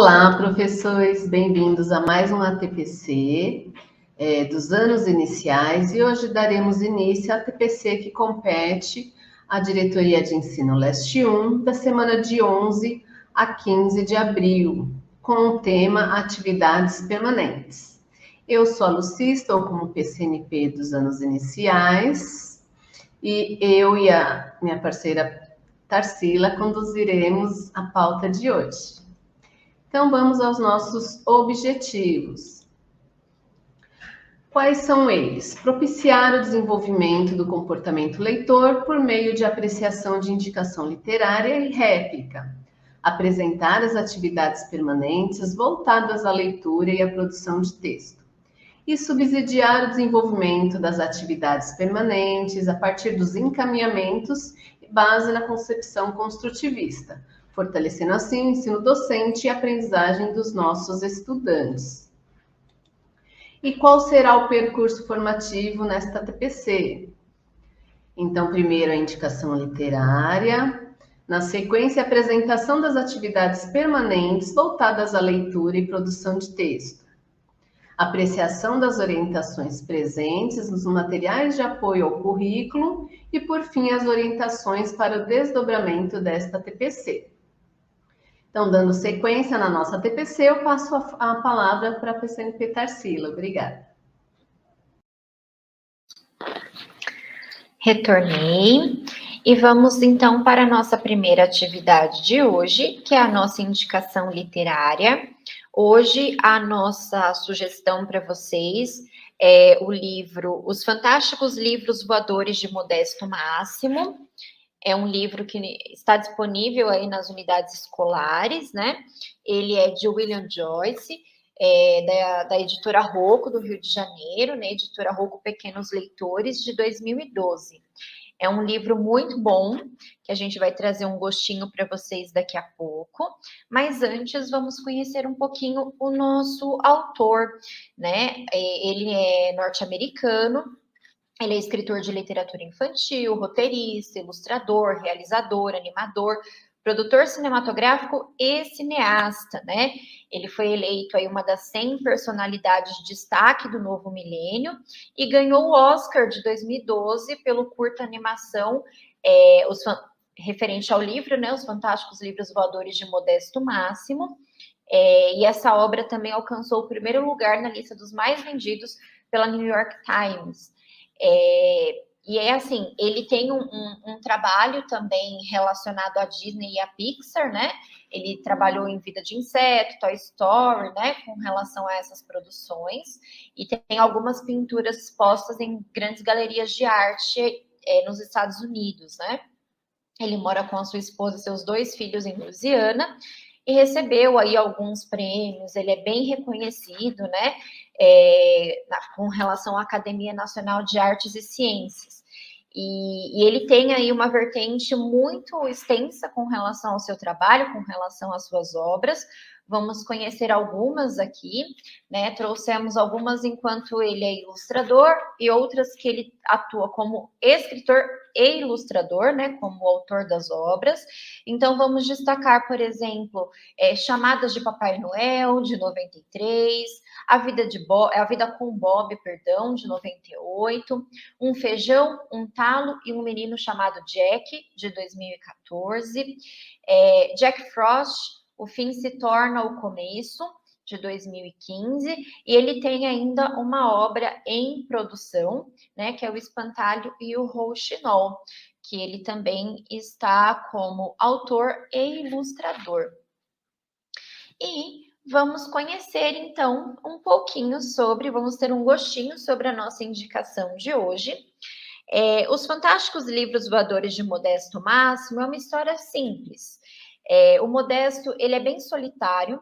Olá, professores, bem-vindos a mais um ATPC dos anos iniciais e hoje daremos início à ATPC que compete à Diretoria de Ensino Leste 1 da semana de 11 a 15 de abril, com o tema Atividades Permanentes. Eu sou a Lucy, estou como PCNP dos anos iniciais e eu e a minha parceira Tarsila conduziremos a pauta de hoje. Então, vamos aos nossos objetivos. Quais são eles? Propiciar o desenvolvimento do comportamento leitor por meio de apreciação de indicação literária e réplica. Apresentar as atividades permanentes voltadas à leitura e à produção de texto. E subsidiar o desenvolvimento das atividades permanentes a partir dos encaminhamentos e base na concepção construtivista, fortalecendo assim o ensino docente e a aprendizagem dos nossos estudantes. E qual será o percurso formativo nesta TPC? Então, primeiro a indicação literária, na sequência a apresentação das atividades permanentes voltadas à leitura e produção de texto. Apreciação das orientações presentes nos materiais de apoio ao currículo e, por fim, as orientações para o desdobramento desta TPC. Então, dando sequência na nossa TPC, eu passo a palavra para a PCNP Tarsila. Obrigada. Retornei e vamos então para a nossa primeira atividade de hoje, que é a nossa indicação literária. Hoje, a nossa sugestão para vocês é o livro Os Fantásticos Livros Voadores de Modesto Máximo. É um livro que está disponível aí nas unidades escolares, né? Ele é de William Joyce, da editora Rocco, do Rio de Janeiro, né? Editora Rocco Pequenos Leitores, de 2012. É um livro muito bom, que a gente vai trazer um gostinho para vocês daqui a pouco. Mas antes, vamos conhecer um pouquinho o nosso autor, né? Ele é norte-americano. Ele é escritor de literatura infantil, roteirista, ilustrador, realizador, animador, produtor cinematográfico e cineasta, né? Ele foi eleito aí uma das 100 personalidades de destaque do novo milênio e ganhou o Oscar de 2012 pelo curta animação referente ao livro, né? Os Fantásticos Livros Voadores de Modesto Máximo. E essa obra também alcançou o primeiro lugar na lista dos mais vendidos pela New York Times. E é assim, ele tem um trabalho também relacionado à Disney e à Pixar, né? Ele trabalhou em Vida de Inseto, Toy Story, né? Com relação a essas produções. E tem algumas pinturas expostas em grandes galerias de arte nos Estados Unidos, né? Ele mora com a sua esposa e seus 2 filhos em Louisiana e recebeu aí alguns prêmios. Ele é bem reconhecido, né? Com relação à Academia Nacional de Artes e Ciências. E ele tem aí uma vertente muito extensa com relação ao seu trabalho, com relação às suas obras. Vamos conhecer algumas aqui, né? Trouxemos algumas enquanto ele é ilustrador e outras que ele atua como escritor e ilustrador, né? Como autor das obras. Então, vamos destacar, por exemplo, Chamadas de Papai Noel, de 93, A Vida com Bob, de 98, Um Feijão, Um Talo e um Menino Chamado Jack, de 2014, Jack Frost, O Fim se Torna o Começo, de 2015, e ele tem ainda uma obra em produção, né, que é O Espantalho e o Rouxinol, que ele também está como autor e ilustrador. E vamos conhecer, então, um pouquinho vamos ter um gostinho sobre a nossa indicação de hoje. Os Fantásticos Livros Voadores de Modesto Máximo é uma história simples. O Modesto, ele é bem solitário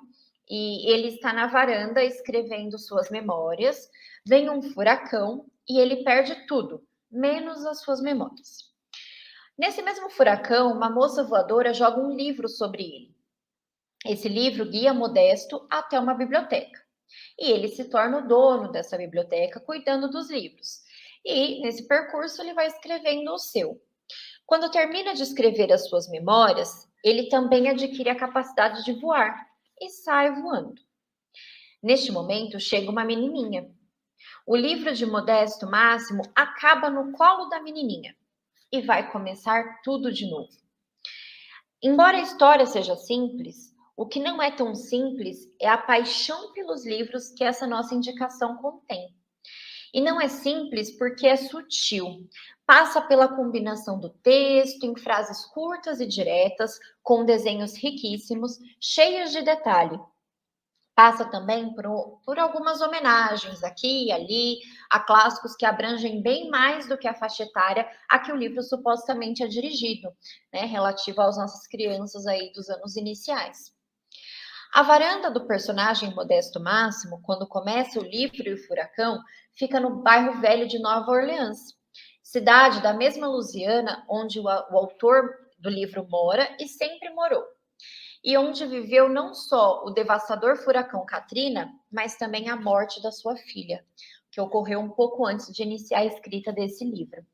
e ele está na varanda escrevendo suas memórias. Vem um furacão e ele perde tudo, menos as suas memórias. Nesse mesmo furacão, uma moça voadora joga um livro sobre ele. Esse livro guia Modesto até uma biblioteca. E ele se torna o dono dessa biblioteca, cuidando dos livros. E, nesse percurso, ele vai escrevendo o seu. Quando termina de escrever as suas memórias, ele também adquire a capacidade de voar. e sai voando. Neste momento, chega uma menininha. O livro de Modesto Máximo acaba no colo da menininha e vai começar tudo de novo. Embora a história seja simples, o que não é tão simples é a paixão pelos livros que essa nossa indicação contém. E não é simples porque é sutil. Passa pela combinação do texto em frases curtas e diretas, com desenhos riquíssimos, cheios de detalhe. Passa também por algumas homenagens aqui e ali, a clássicos que abrangem bem mais do que a faixa etária a que o livro supostamente é dirigido, né, relativo às nossas crianças aí dos anos iniciais. A varanda do personagem Modesto Máximo, quando começa o livro e o furacão, fica no bairro velho de Nova Orleans, cidade da mesma Louisiana onde o autor do livro mora e sempre morou, e onde viveu não só o devastador furacão Katrina, mas também a morte da sua filha, que ocorreu um pouco antes de iniciar a escrita desse livro.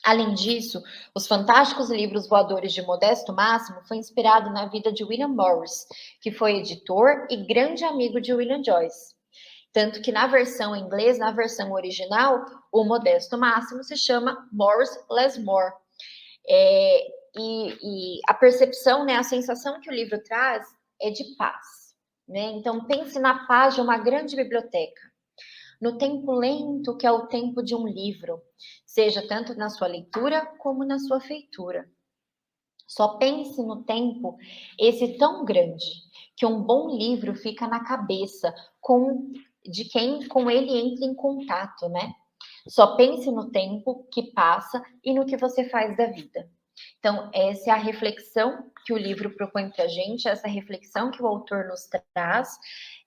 Além disso, Os Fantásticos Livros Voadores de Modesto Máximo foi inspirado na vida de William Morris, que foi editor e grande amigo de William Joyce. Tanto que na versão em inglês, na versão original, o Modesto Máximo se chama Morris Lesmore. E a percepção, né, a sensação que o livro traz é de paz, né? Então pense na paz de uma grande biblioteca, no tempo lento que é o tempo de um livro, seja tanto na sua leitura como na sua feitura. Só pense no tempo esse tão grande que um bom livro fica na cabeça de quem com ele entra em contato, né? Só pense no tempo que passa e no que você faz da vida. Então, essa é a reflexão que o livro propõe para a gente, essa reflexão que o autor nos traz,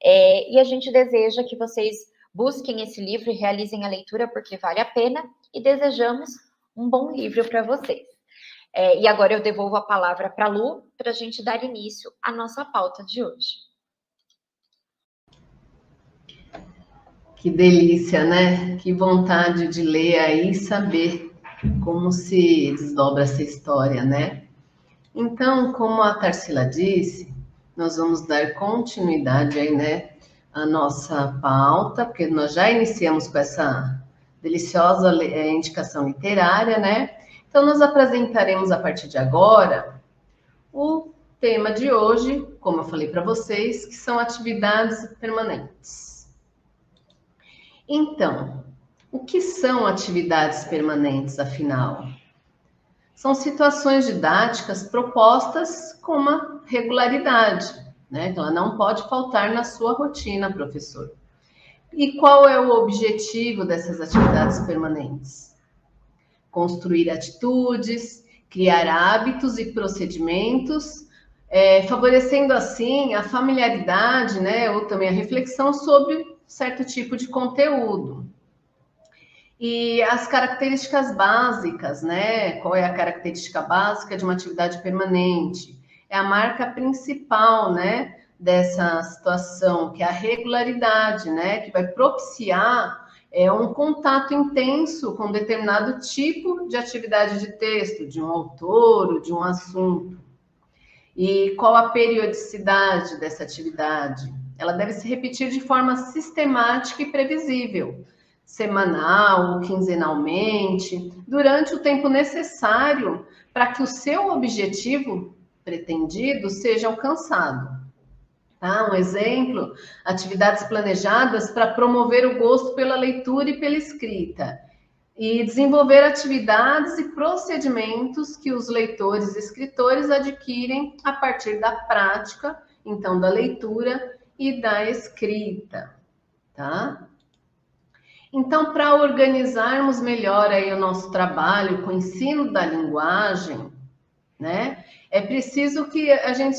e a gente deseja que vocês busquem esse livro e realizem a leitura, porque vale a pena, e desejamos um bom livro para vocês. E agora eu devolvo a palavra para a Lu, para a gente dar início à nossa pauta de hoje. Que delícia, né? Que vontade de ler aí e saber como se desdobra essa história, né? Então, como a Tarsila disse, nós vamos dar continuidade aí, né, à nossa pauta, porque nós já iniciamos com essa deliciosa indicação literária, né? Então, nós apresentaremos a partir de agora o tema de hoje, como eu falei para vocês, que são atividades permanentes. Então, o que são atividades permanentes, afinal? São situações didáticas propostas com uma regularidade, né? Então, ela não pode faltar na sua rotina, professor. E qual é o objetivo dessas atividades permanentes? Construir atitudes, criar hábitos e procedimentos, favorecendo assim a familiaridade, né? Ou também a reflexão sobre certo tipo de conteúdo. E as características básicas, né? Qual é a característica básica de uma atividade permanente? É a marca principal, né, dessa situação, que é a regularidade, né? Que vai propiciar um contato intenso com determinado tipo de atividade de texto, de um autor ou de um assunto. E qual a periodicidade dessa atividade? Ela deve se repetir de forma sistemática e previsível, semanal ou quinzenalmente, durante o tempo necessário para que o seu objetivo pretendido seja alcançado. Tá? Um exemplo, atividades planejadas para promover o gosto pela leitura e pela escrita, e desenvolver atividades e procedimentos que os leitores e escritores adquirem a partir da prática, então, da leitura e da escrita, tá? Então, para organizarmos melhor aí o nosso trabalho com o ensino da linguagem, né, é preciso que a gente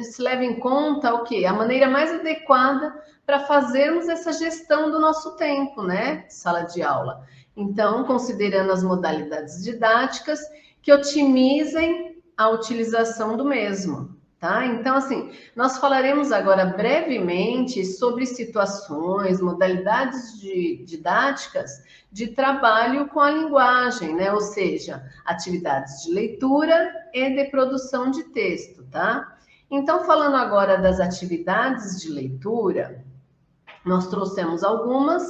se leve em conta o quê? A maneira mais adequada para fazermos essa gestão do nosso tempo, né, sala de aula. Então, considerando as modalidades didáticas que otimizem a utilização do mesmo. Tá? Então, assim, nós falaremos agora brevemente sobre situações, modalidades didáticas de trabalho com a linguagem, né? Ou seja, atividades de leitura e de produção de texto, tá? Então, falando agora das atividades de leitura, nós trouxemos algumas.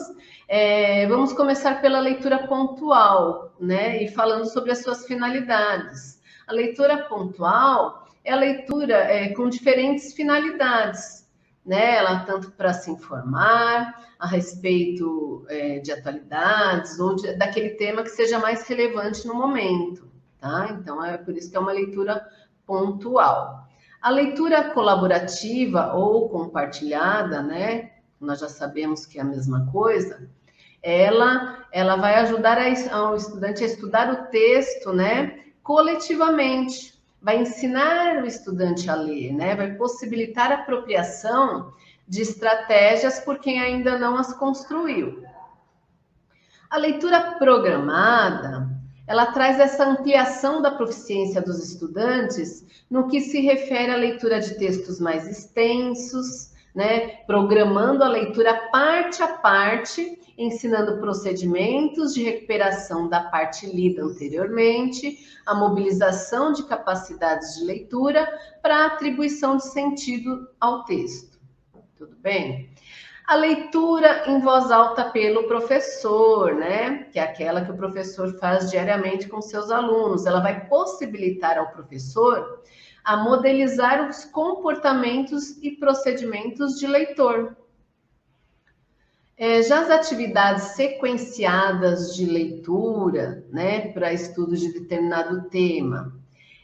Vamos começar pela leitura pontual, né? E falando sobre as suas finalidades. A leitura pontual é a leitura com diferentes finalidades, né? Ela tanto para se informar a respeito de atualidades ou daquele tema que seja mais relevante no momento, tá? Então, é por isso que é uma leitura pontual. A leitura colaborativa ou compartilhada, né? Nós já sabemos que é a mesma coisa. Ela vai ajudar ao estudante a estudar o texto, né? Coletivamente. Vai ensinar o estudante a ler, né? Vai possibilitar a apropriação de estratégias por quem ainda não as construiu. A leitura programada, ela traz essa ampliação da proficiência dos estudantes no que se refere à leitura de textos mais extensos, né? Programando a leitura parte a parte, ensinando procedimentos de recuperação da parte lida anteriormente, a mobilização de capacidades de leitura para atribuição de sentido ao texto. Tudo bem? A leitura em voz alta pelo professor, né? Que é aquela que o professor faz diariamente com seus alunos. Ela vai possibilitar ao professor a modelizar os comportamentos e procedimentos de leitor. Já as atividades sequenciadas de leitura, né, para estudo de determinado tema,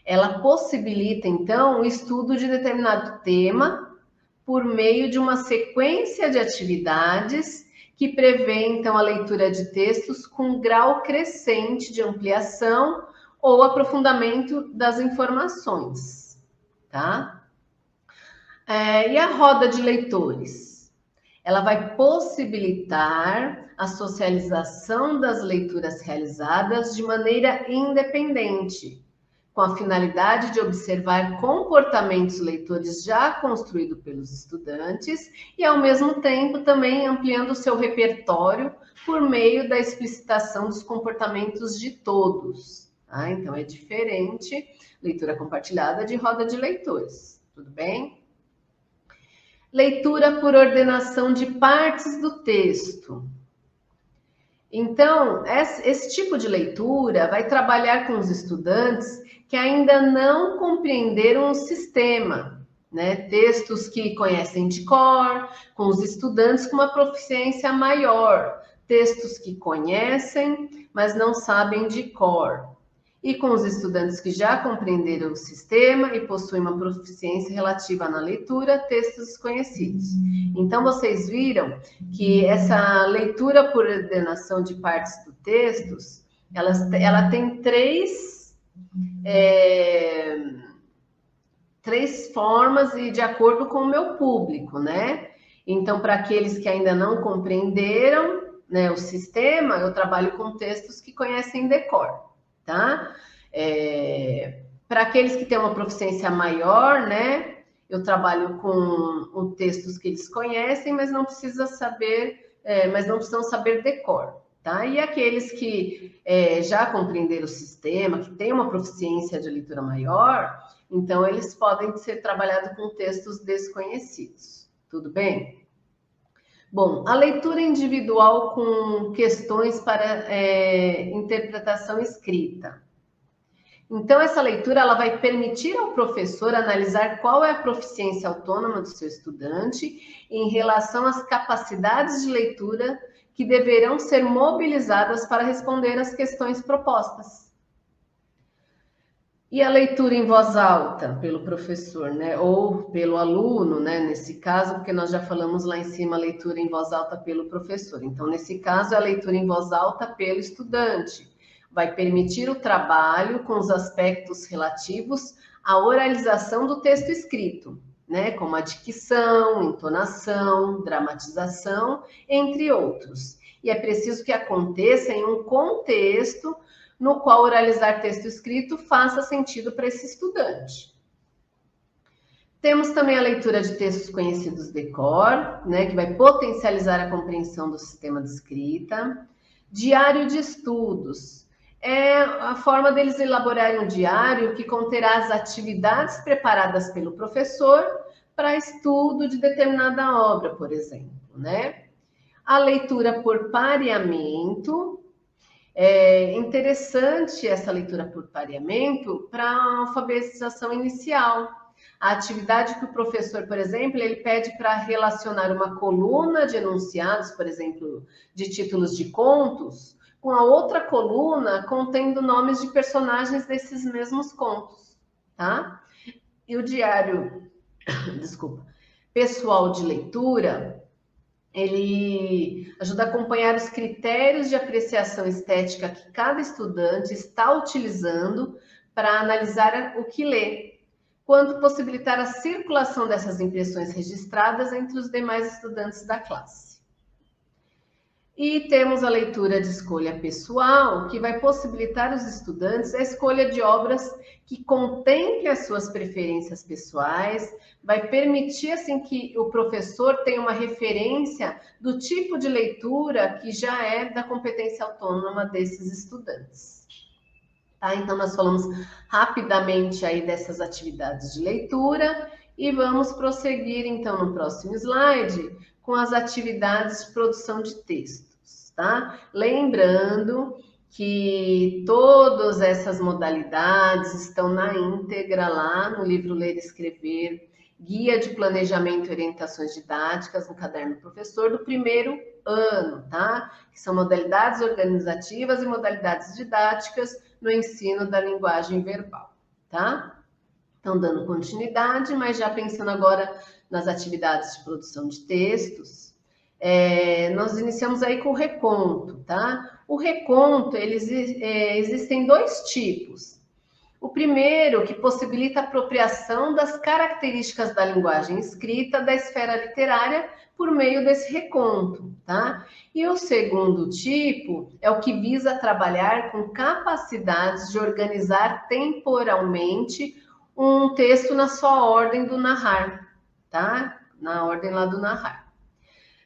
ela possibilita, então, o estudo de determinado tema por meio de uma sequência de atividades que prevê, então, a leitura de textos com grau crescente de ampliação ou aprofundamento das informações, tá? E a roda de leitores? Ela vai possibilitar a socialização das leituras realizadas de maneira independente, com a finalidade de observar comportamentos leitores já construídos pelos estudantes e, ao mesmo tempo, também ampliando o seu repertório por meio da explicitação dos comportamentos de todos. Tá? Então, é diferente leitura compartilhada de roda de leitores. Tudo bem? Leitura por ordenação de partes do texto. Então, esse tipo de leitura vai trabalhar com os estudantes que ainda não compreenderam o sistema, né? Textos que conhecem de cor, com os estudantes com uma proficiência maior, textos que conhecem, mas não sabem de cor. E com os estudantes que já compreenderam o sistema e possuem uma proficiência relativa na leitura, textos desconhecidos. Então, vocês viram que essa leitura por ordenação de partes do textos, ela tem três formas e de acordo com o meu público, né? Então, para aqueles que ainda não compreenderam, né, o sistema, eu trabalho com textos que conhecem de cor. Tá? Para aqueles que têm uma proficiência maior, né? Eu trabalho com textos que eles conhecem, mas não precisam saber de cor, tá? E aqueles que já compreenderam o sistema, que têm uma proficiência de leitura maior, então eles podem ser trabalhados com textos desconhecidos. Tudo bem? Bom, a leitura individual com questões para interpretação escrita. Então, essa leitura ela vai permitir ao professor analisar qual é a proficiência autônoma do seu estudante em relação às capacidades de leitura que deverão ser mobilizadas para responder às questões propostas. E a leitura em voz alta pelo professor, né? Ou pelo aluno, né? Nesse caso, porque nós já falamos lá em cima a leitura em voz alta pelo professor. Então, nesse caso, é a leitura em voz alta pelo estudante. Vai permitir o trabalho com os aspectos relativos à oralização do texto escrito, né? Como a dicção, entonação, dramatização, entre outros. E é preciso que aconteça em um contexto no qual oralizar texto escrito faça sentido para esse estudante. Temos também a leitura de textos conhecidos de cor, né, que vai potencializar a compreensão do sistema de escrita. Diário de estudos. é a forma deles elaborarem um diário que conterá as atividades preparadas pelo professor para estudo de determinada obra, por exemplo, né? A leitura por pareamento. É interessante essa leitura por pareamento para a alfabetização inicial. A atividade que o professor, por exemplo, ele pede para relacionar uma coluna de enunciados, por exemplo, de títulos de contos, com a outra coluna contendo nomes de personagens desses mesmos contos, tá? E o diário, desculpa, pessoal de leitura, ele ajuda a acompanhar os critérios de apreciação estética que cada estudante está utilizando para analisar o que lê, quanto possibilitar a circulação dessas impressões registradas entre os demais estudantes da classe. E temos a leitura de escolha pessoal, que vai possibilitar aos estudantes a escolha de obras que contemplem as suas preferências pessoais, vai permitir assim que o professor tenha uma referência do tipo de leitura que já é da competência autônoma desses estudantes. Tá? Então, nós falamos rapidamente aí dessas atividades de leitura e vamos prosseguir, então, no próximo slide, com as atividades de produção de textos, tá? Lembrando que todas essas modalidades estão na íntegra lá no livro Ler e Escrever, Guia de Planejamento e Orientações Didáticas no Caderno do Professor do primeiro ano, tá? Que são modalidades organizativas e modalidades didáticas no ensino da linguagem verbal, tá? Então, dando continuidade, mas já pensando agora nas atividades de produção de textos, nós iniciamos aí com o reconto, tá? O reconto, existem dois tipos. O primeiro, que possibilita a apropriação das características da linguagem escrita da esfera literária por meio desse reconto, tá? E o segundo tipo é o que visa trabalhar com capacidades de organizar temporalmente um texto na sua ordem do narrar, tá? Na ordem lá do narrar.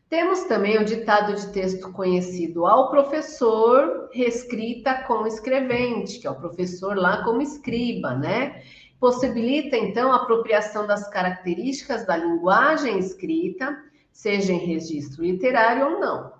Temos também o ditado de texto conhecido ao professor, reescrita com escrevente, que é o professor lá como escriba, né? Possibilita, então, a apropriação das características da linguagem escrita, seja em registro literário ou não.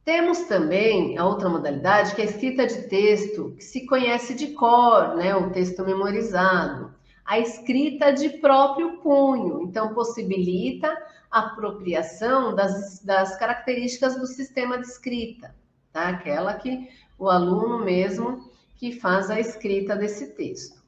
Temos também a outra modalidade, que é a escrita de texto, que se conhece de cor, né? O texto memorizado. A escrita de próprio punho, então possibilita a apropriação das características do sistema de escrita, tá? Aquela que o aluno mesmo que faz a escrita desse texto.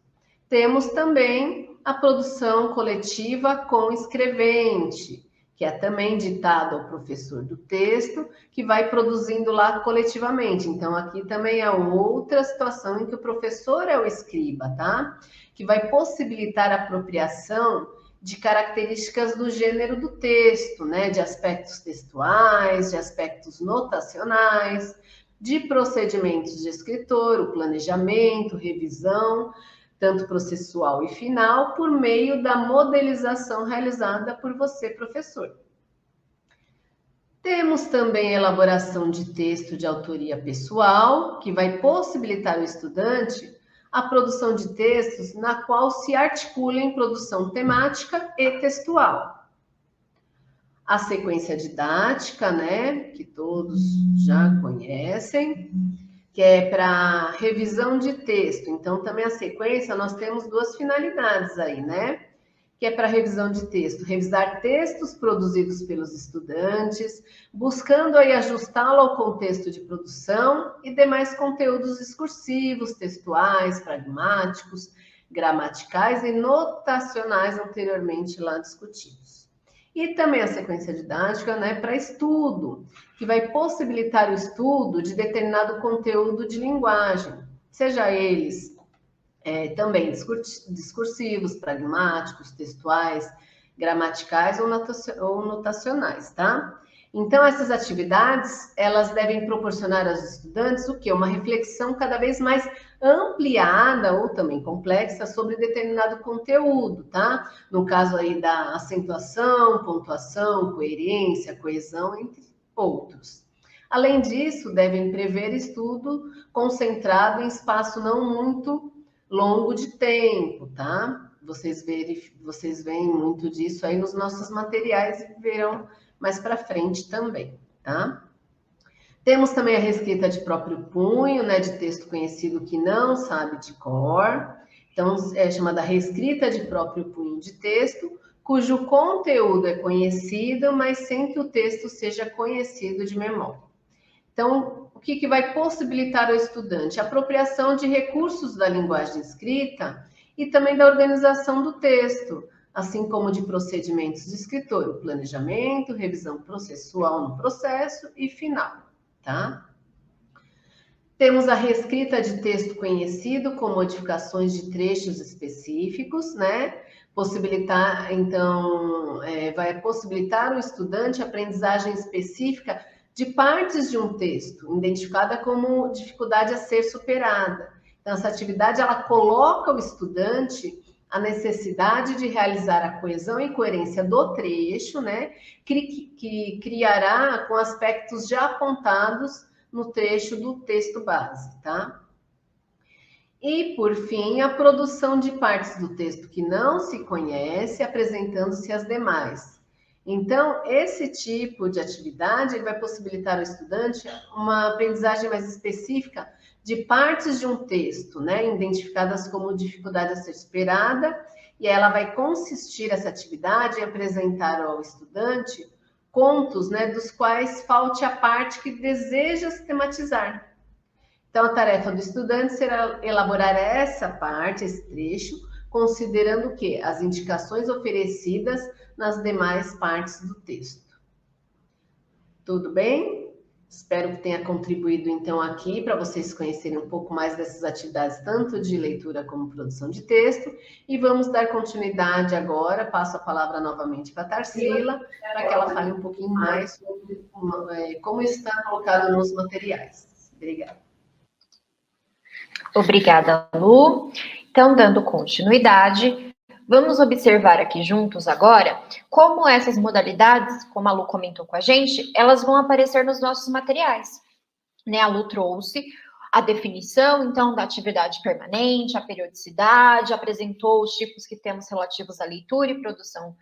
Temos também a produção coletiva com escrevente, que é também ditado ao professor do texto, que vai produzindo lá coletivamente. Então, aqui também é outra situação em que o professor é o escriba, tá? Que vai possibilitar a apropriação de características do gênero do texto, né? De aspectos textuais, de aspectos notacionais, de procedimentos de escritor, o planejamento, revisão, tanto processual e final, por meio da modelização realizada por você, professor. Temos também a elaboração de texto de autoria pessoal, que vai possibilitar ao estudante a produção de textos na qual se articulem produção temática e textual. A sequência didática, né, que todos já conhecem, que é para revisão de texto. Então, também a sequência, nós temos duas finalidades aí, né? Que é para revisão de texto, revisar textos produzidos pelos estudantes, buscando aí ajustá-lo ao contexto de produção e demais conteúdos discursivos, textuais, pragmáticos, gramaticais e notacionais anteriormente lá discutidos. E também a sequência didática, né, para estudo, que vai possibilitar o estudo de determinado conteúdo de linguagem, seja eles também discursivos, pragmáticos, textuais, gramaticais ou notacionais, tá? Então, essas atividades, elas devem proporcionar aos estudantes o quê? Uma reflexão cada vez mais ampliada ou também complexa sobre determinado conteúdo, tá? No caso aí da acentuação, pontuação, coerência, coesão, entre outros. Além disso, devem prever estudo concentrado em espaço não muito longo de tempo, tá? Vocês veem muito disso aí nos nossos materiais e verão mais para frente também, tá? Temos também a reescrita de próprio punho, né, de texto conhecido que não sabe de cor. Então, é chamada reescrita de próprio punho de texto, cujo conteúdo é conhecido, mas sem que o texto seja conhecido de memória. Então, o que vai possibilitar ao estudante? A apropriação de recursos da linguagem escrita e também da organização do texto, assim como de procedimentos de escritor, o planejamento, revisão processual no processo e final, tá? Temos a reescrita de texto conhecido com modificações de trechos específicos, né? Vai possibilitar o estudante a aprendizagem específica de partes de um texto, identificada como dificuldade a ser superada. Então, essa atividade, ela coloca o estudante a necessidade de realizar a coesão e coerência do trecho, né? Que criará com aspectos já apontados no trecho do texto base, tá? E, por fim, a produção de partes do texto que não se conhece, apresentando-se as demais. Então, esse tipo de atividade vai possibilitar ao estudante uma aprendizagem mais específica de partes de um texto, né, identificadas como dificuldade a ser superada, e ela vai consistir, essa atividade, em apresentar ao estudante contos, né, dos quais falte a parte que deseja sistematizar. Então, a tarefa do estudante será elaborar essa parte, esse trecho, considerando o quê? As indicações oferecidas nas demais partes do texto. Tudo bem? Espero que tenha contribuído, então, aqui para vocês conhecerem um pouco mais dessas atividades, tanto de leitura como produção de texto. E vamos dar continuidade agora. Passo a palavra novamente para a Tarsila, para que ela fale um pouquinho mais sobre como está colocado nos materiais. Obrigada. Obrigada, Lu. Então, dando continuidade, vamos observar aqui juntos agora como essas modalidades, como a Lu comentou com a gente, elas vão aparecer nos nossos materiais. Né? A Lu trouxe a definição, então, da atividade permanente, a periodicidade, apresentou os tipos que temos relativos à leitura e produção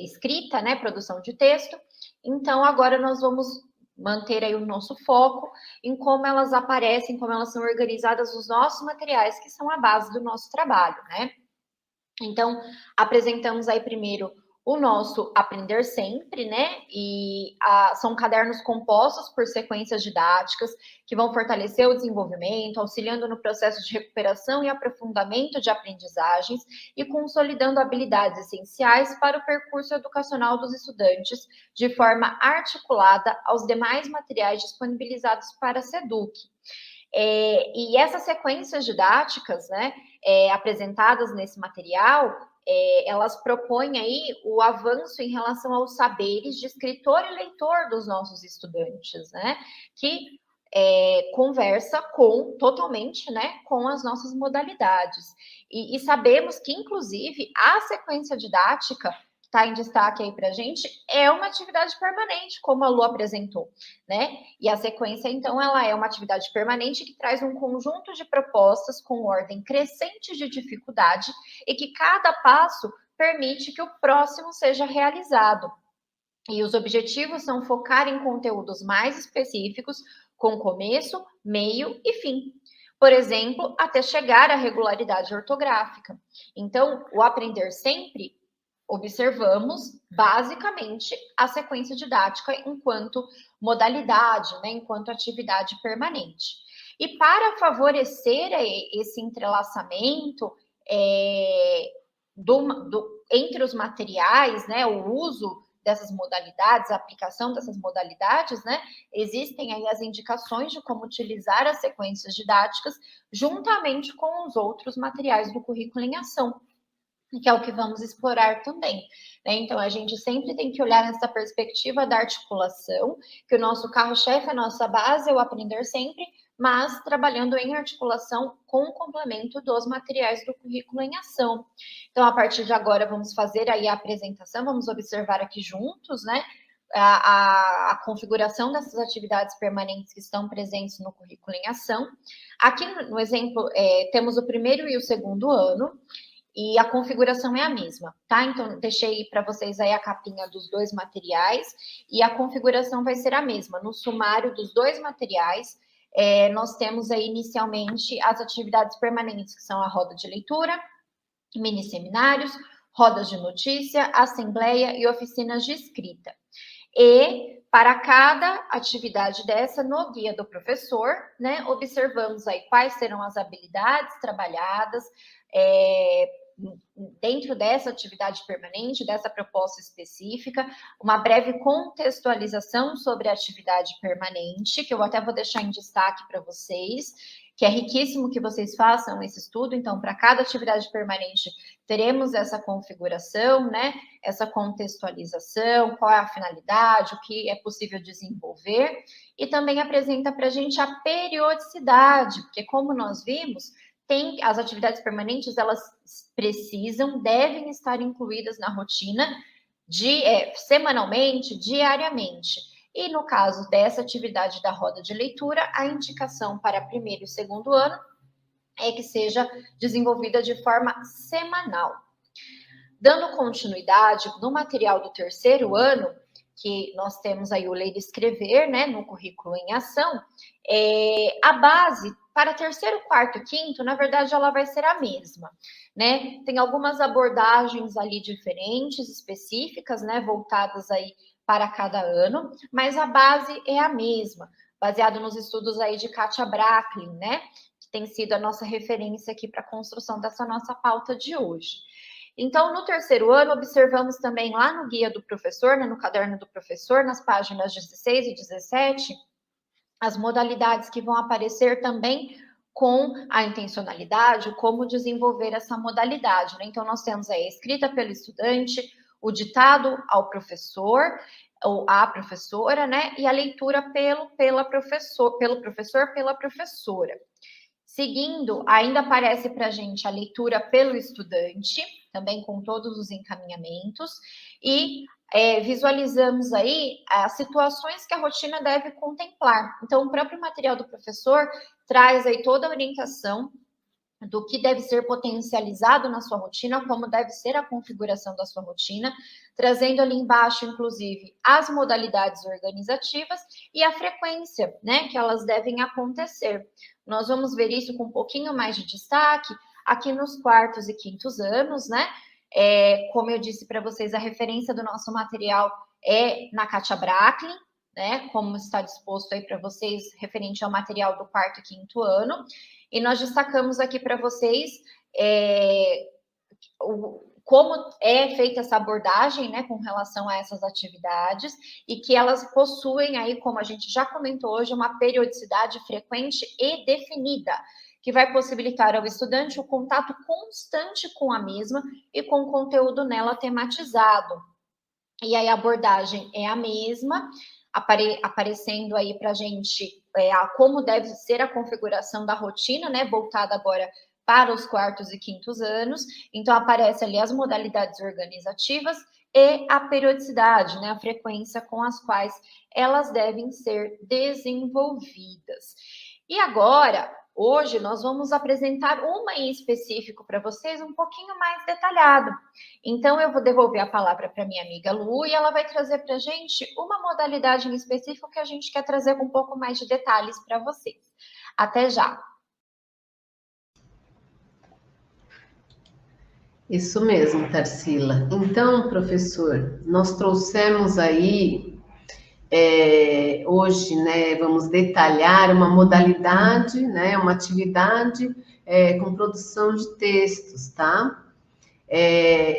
escrita, né? Produção de texto. Então, agora nós vamos manter aí o nosso foco em como elas aparecem, como elas são organizadas nos nossos materiais, que são a base do nosso trabalho, né? Então, apresentamos aí primeiro o nosso Aprender Sempre, né? E são cadernos compostos por sequências didáticas que vão fortalecer o desenvolvimento, auxiliando no processo de recuperação e aprofundamento de aprendizagens e consolidando habilidades essenciais para o percurso educacional dos estudantes de forma articulada aos demais materiais disponibilizados para a SEDUC. E essas sequências didáticas, né, apresentadas nesse material, elas propõem aí o avanço em relação aos saberes de escritor e leitor dos nossos estudantes, né, que conversa totalmente, né, com as nossas modalidades. E sabemos que, inclusive, a sequência didática que está em destaque aí para a gente é uma atividade permanente, como a Lu apresentou, né? E a sequência, então, ela é uma atividade permanente que traz um conjunto de propostas com ordem crescente de dificuldade e que cada passo permite que o próximo seja realizado. E os objetivos são focar em conteúdos mais específicos, com começo, meio e fim. Por exemplo, até chegar à regularidade ortográfica. Então, o Aprender Sempre, observamos basicamente a sequência didática enquanto modalidade, né, enquanto atividade permanente. E para favorecer esse entrelaçamento entre os materiais, né, o uso dessas modalidades, a aplicação dessas modalidades, né, existem aí as indicações de como utilizar as sequências didáticas juntamente com os outros materiais do currículo em ação, que é o que vamos explorar também, né? Então, a gente sempre tem que olhar nessa perspectiva da articulação, que o nosso carro-chefe, a nossa base é o Aprender Sempre, mas trabalhando em articulação com o complemento dos materiais do currículo em ação. Então, a partir de agora, vamos fazer aí a apresentação, vamos observar aqui juntos, né? a configuração dessas atividades permanentes que estão presentes no currículo em ação. Aqui no exemplo, temos o primeiro e o segundo ano, e a configuração é a mesma, tá? Então, deixei para vocês aí a capinha dos dois materiais, e a configuração vai ser a mesma. No sumário dos dois materiais, nós temos aí inicialmente as atividades permanentes, que são a roda de leitura, mini seminários, rodas de notícia, assembleia e oficinas de escrita. E para cada atividade dessa, no guia do professor, né, observamos aí quais serão as habilidades trabalhadas dentro dessa atividade permanente, dessa proposta específica, uma breve contextualização sobre a atividade permanente, que eu até vou deixar em destaque para vocês, que é riquíssimo que vocês façam esse estudo. Então, para cada atividade permanente, teremos essa configuração, né? Essa contextualização, qual é a finalidade, o que é possível desenvolver, e também apresenta para a gente a periodicidade, porque como nós vimos, as atividades permanentes, elas devem estar incluídas na rotina semanalmente, diariamente. E no caso dessa atividade da roda de leitura, a indicação para primeiro e segundo ano é que seja desenvolvida de forma semanal. Dando continuidade no material do terceiro ano, que nós temos aí o ler e escrever, né, no currículo em ação, a base para terceiro, quarto e quinto, na verdade, ela vai ser a mesma, né? Tem algumas abordagens ali diferentes, específicas, né, voltadas aí para cada ano, mas a base é a mesma, baseado nos estudos aí de Katia Bracklin, né, que tem sido a nossa referência aqui para a construção dessa nossa pauta de hoje. Então, no terceiro ano, observamos também lá no guia do professor, né, no caderno do professor, nas páginas 16 e 17, as modalidades que vão aparecer também com a intencionalidade, como desenvolver essa modalidade, né? Então, nós temos aí a escrita pelo estudante, o ditado ao professor ou à professora, né? E a leitura pelo professor, pela professora. Seguindo, ainda aparece para a gente a leitura pelo estudante, também com todos os encaminhamentos, e visualizamos aí as situações que a rotina deve contemplar. Então, o próprio material do professor traz aí toda a orientação do que deve ser potencializado na sua rotina, como deve ser a configuração da sua rotina, trazendo ali embaixo, inclusive, as modalidades organizativas e a frequência, né, que elas devem acontecer. Nós vamos ver isso com um pouquinho mais de destaque aqui nos quartos e quintos anos, né? Como eu disse para vocês, a referência do nosso material é na Katia Bracklin, né? Como está disposto aí para vocês, referente ao material do quarto e quinto ano. E nós destacamos aqui para vocês como é feita essa abordagem, né, com relação a essas atividades, e que elas possuem aí, como a gente já comentou hoje, uma periodicidade frequente e definida, que vai possibilitar ao estudante o contato constante com a mesma e com o conteúdo nela tematizado. E aí a abordagem é a mesma, aparecendo aí para a gente como deve ser a configuração da rotina, né, voltada agora para os quartos e quintos anos. Então, aparece ali as modalidades organizativas e a periodicidade, né, a frequência com as quais elas devem ser desenvolvidas. E agora, hoje, nós vamos apresentar uma em específico para vocês, um pouquinho mais detalhado. Então, eu vou devolver a palavra para minha amiga Lu, e ela vai trazer para a gente uma modalidade em específico que a gente quer trazer com um pouco mais de detalhes para vocês. Até já! Isso mesmo, Tarsila. Então, professor, nós trouxemos aí, hoje, né, vamos detalhar uma modalidade, né, uma atividade com produção de textos, tá?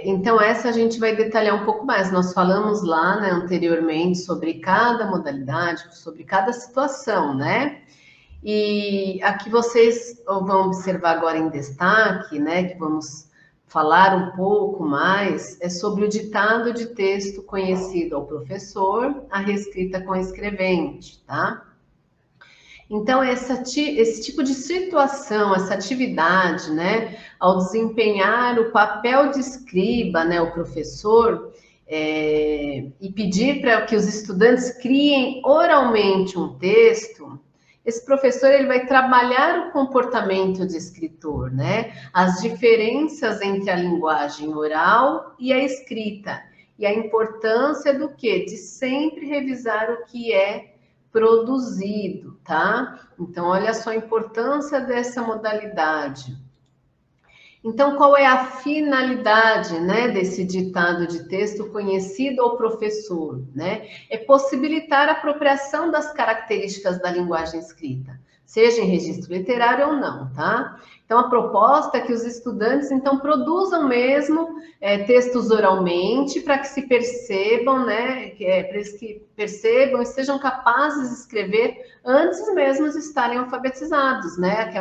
Então, essa a gente vai detalhar um pouco mais. Nós falamos lá, né, anteriormente sobre cada modalidade, sobre cada situação, né? E aqui vocês vão observar agora em destaque, né, que vamos falar um pouco mais, sobre o ditado de texto conhecido ao professor, a reescrita com a escrevente, tá? Então, esse tipo de situação, essa atividade, né, ao desempenhar o papel de escriba, né, o professor, e pedir para que os estudantes criem oralmente um texto, esse professor ele vai trabalhar o comportamento de escritor, né? As diferenças entre a linguagem oral e a escrita. E a importância do quê? De sempre revisar o que é produzido, tá? Então, olha só a importância dessa modalidade. Então, qual é a finalidade, né, desse ditado de texto conhecido ao professor, né? É possibilitar a apropriação das características da linguagem escrita, seja em registro literário ou não, tá? Então, a proposta é que os estudantes, então, produzam mesmo textos oralmente para que se percebam, né, para eles que percebam e sejam capazes de escrever antes mesmo de estarem alfabetizados, né?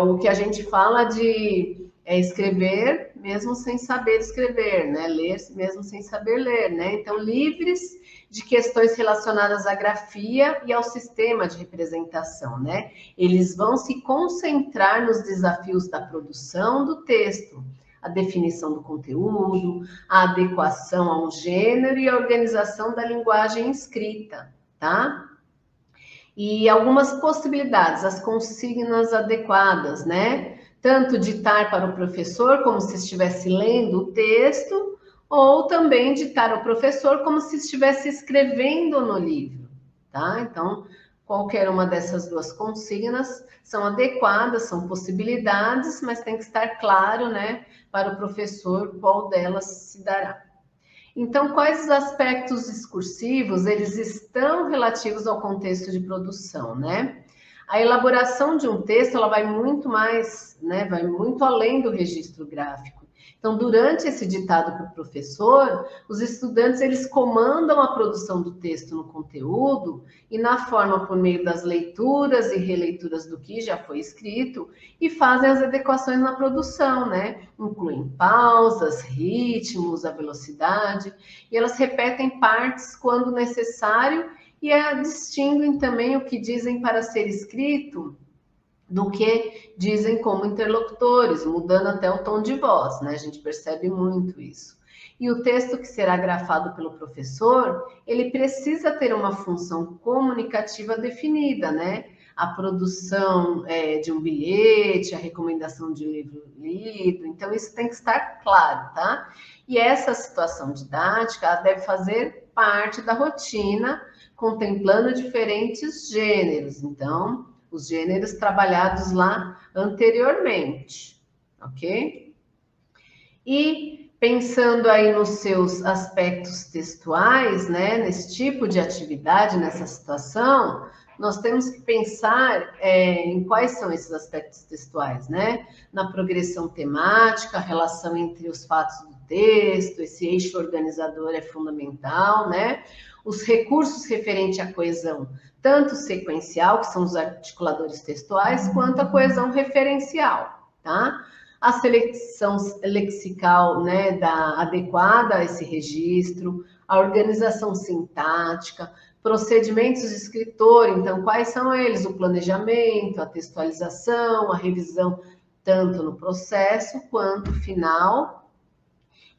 O que a gente fala de escrever mesmo sem saber escrever, né? Ler mesmo sem saber ler, né? Então, livres de questões relacionadas à grafia e ao sistema de representação, né? Eles vão se concentrar nos desafios da produção do texto, a definição do conteúdo, a adequação a um gênero e a organização da linguagem escrita, tá? E algumas possibilidades, as consignas adequadas, né? Tanto ditar para o professor como se estivesse lendo o texto, ou também ditar ao professor como se estivesse escrevendo no livro, tá? Então, qualquer uma dessas duas consignas são adequadas, são possibilidades, mas tem que estar claro, né, para o professor qual delas se dará. Então, quais os aspectos discursivos, eles estão relativos ao contexto de produção, né? A elaboração de um texto, ela vai muito mais, né, vai muito além do registro gráfico. Então, durante esse ditado para o professor, os estudantes, eles comandam a produção do texto no conteúdo e na forma por meio das leituras e releituras do que já foi escrito e fazem as adequações na produção, né? Incluem pausas, ritmos, a velocidade, e elas repetem partes quando necessário e distinguem também o que dizem para ser escrito do que dizem como interlocutores, mudando até o tom de voz, né? A gente percebe muito isso. E o texto que será grafado pelo professor, ele precisa ter uma função comunicativa definida, né? A produção de um bilhete, a recomendação de um livro lido, então isso tem que estar claro, tá? E essa situação didática, ela deve fazer parte da rotina, contemplando diferentes gêneros, então os gêneros trabalhados lá anteriormente, ok? E pensando aí nos seus aspectos textuais, né, nesse tipo de atividade, nessa situação, nós temos que pensar em quais são esses aspectos textuais, né? Na progressão temática, a relação entre os fatos do texto, esse eixo organizador é fundamental, né? Os recursos referentes à coesão, tanto sequencial, que são os articuladores textuais, quanto a coesão referencial, tá? A seleção lexical, né, adequada a esse registro, a organização sintática, procedimentos de escritor, então, quais são eles? O planejamento, a textualização, a revisão, tanto no processo quanto final,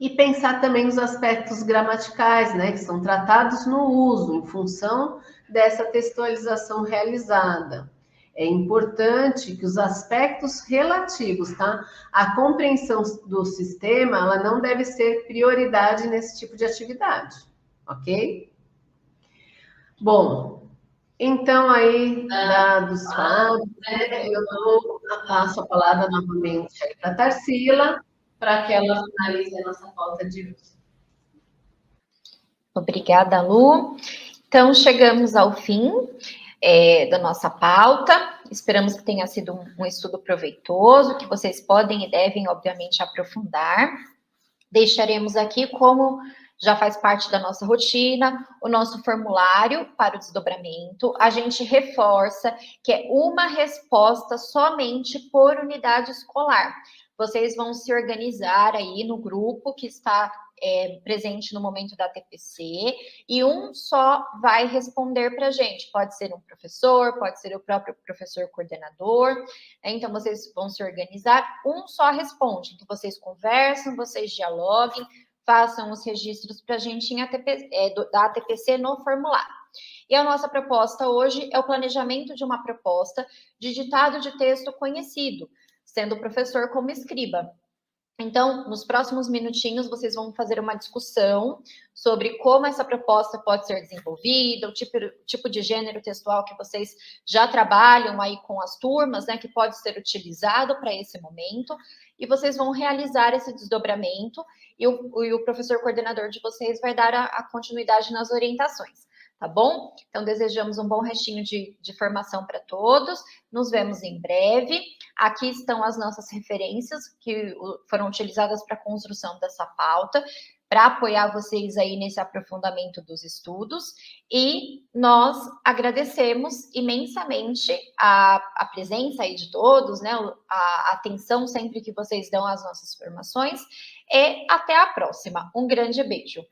e pensar também nos aspectos gramaticais, né, que são tratados no uso, em função dessa textualização realizada. É importante que os aspectos relativos, tá, à compreensão do sistema, ela não deve ser prioridade nesse tipo de atividade, ok? Bom, então aí, dados fatos, né, eu passo a palavra novamente para a Tarsila, para que ela finalize a nossa pauta de hoje. Obrigada, Lu. Então, chegamos ao fim da nossa pauta. Esperamos que tenha sido um estudo proveitoso, que vocês podem e devem, obviamente, aprofundar. Deixaremos aqui, como já faz parte da nossa rotina, o nosso formulário para o desdobramento. A gente reforça que é uma resposta somente por unidade escolar. Vocês vão se organizar aí no grupo que está presente no momento da TPC, e um só vai responder para a gente. Pode ser um professor, pode ser o próprio professor coordenador, né? Então vocês vão se organizar, um só responde. Então vocês conversam, vocês dialoguem, façam os registros para a gente da ATPC no formulário. E a nossa proposta hoje é o planejamento de uma proposta de ditado de texto conhecido, sendo o professor como escriba. Então, nos próximos minutinhos, vocês vão fazer uma discussão sobre como essa proposta pode ser desenvolvida, o tipo de gênero textual que vocês já trabalham aí com as turmas, né, que pode ser utilizado para esse momento, e vocês vão realizar esse desdobramento, e o professor coordenador de vocês vai dar a continuidade nas orientações. Tá bom? Então, desejamos um bom restinho de formação para todos. Nos vemos em breve. Aqui estão as nossas referências que foram utilizadas para a construção dessa pauta, para apoiar vocês aí nesse aprofundamento dos estudos. E nós agradecemos imensamente a presença aí de todos, né? A atenção sempre que vocês dão às nossas formações. E até a próxima. Um grande beijo.